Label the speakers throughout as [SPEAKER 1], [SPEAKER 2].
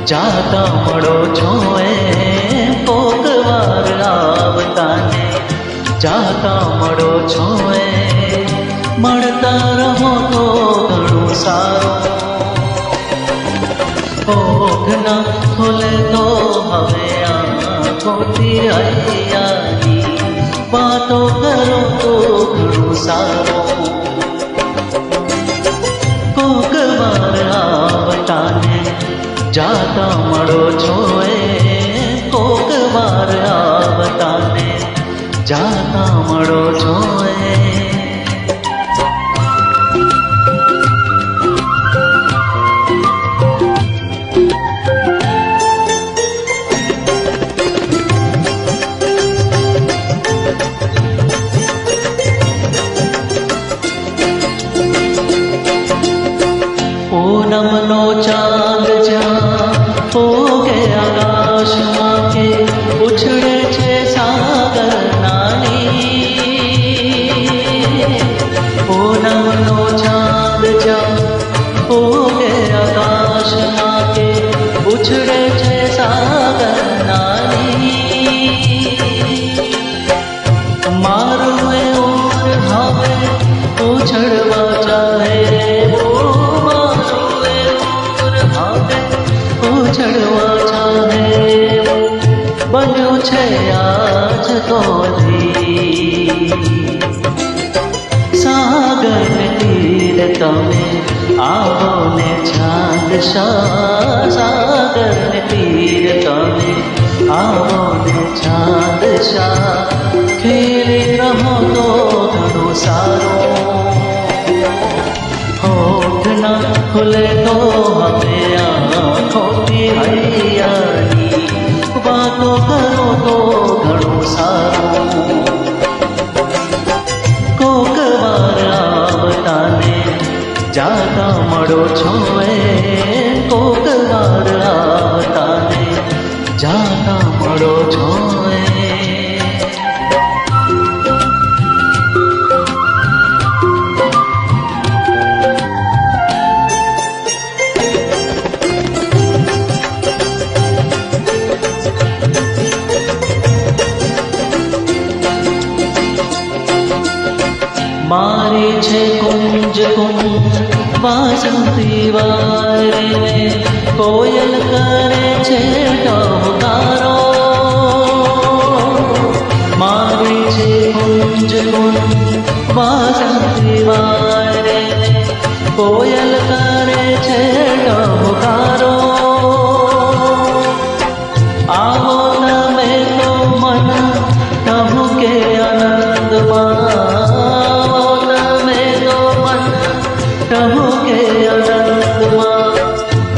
[SPEAKER 1] જાતા મળો છો કોક વાર આવતાને જાતા મળો છો મળતા રહો તો ઘણું સારું ઓઠ ના ખોલે તો હવે આંખોથી હૈયાની વાતો કરો તો ઘણું સારું કોક વાર આવતાને જાતા મળો છો કોક વાર આવતાને જાતા મળો છો પૂનમનો ચાંદ જ્યાં પોગે આકાશમાં કે ઉછળે છે સાગર નાની પૂનમનો ચાંદ જ્યાં પોગે આકાશમાં કે ઉછળે છે સાગર નાની મારું એ ઓર હવે ઉછળવા ચાહે ઉછળવા ચાહે બન્યું છે આજ તો સાગર ને તીર તમે આવો ને છાંદશા સાગર ને તીર તમે આવો ને છાંદશા ખેલી રહો તો ઘણું સારું હોઠ ના ખુલે તો હવે આંખોથી હૈયાની વાતો કરો તો ઘણું સારું કોક વાર આવતાને જાતા મળો છો કોક વાર આવતાને જાતા મળો છો મારી છે કુંજ કુંજ વાસંતી વારે કોયલ કરે છે ટહુકારો મારી છે કુંજ કુંજ વાસંતી વારે કોયલ કરે છે ટહુકારો આવો તમે તો મન ટહુકે આનંદમાં કહો કે આનંદમાં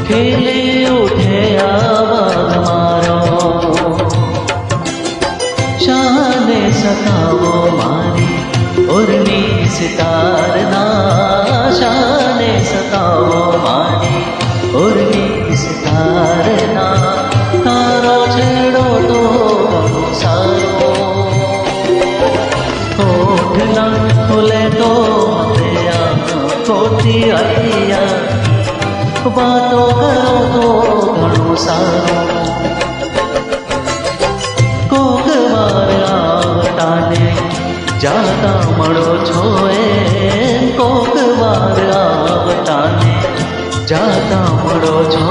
[SPEAKER 1] ખીલી ઉઠે આવાજ મારો શાને સતાવો મારી ઉર્મી સિતારના શાને સતાવો મારી ઉર્મી સિતારના તારો છેડો તો ઘણો સારો હોઠ ના ખુલે તો ખોટી હૈયા વાતો કરો તો ઘણું સારું કોક વાર આવતાને જાતા મળો છો કોક વાર આવતાને જાતા મળો છો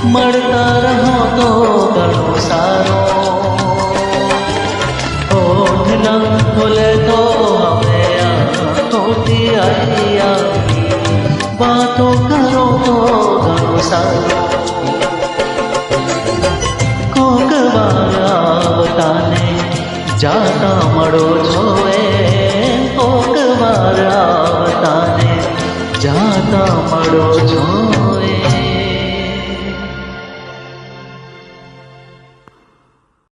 [SPEAKER 1] મળતા રહો તો ઘણું સારું હોઠ ના ખુલે તો હવે ખોટી હૈયા વાતો કરો તો ઘણું સારું કોક વાર આવતાને જાતા મળો છો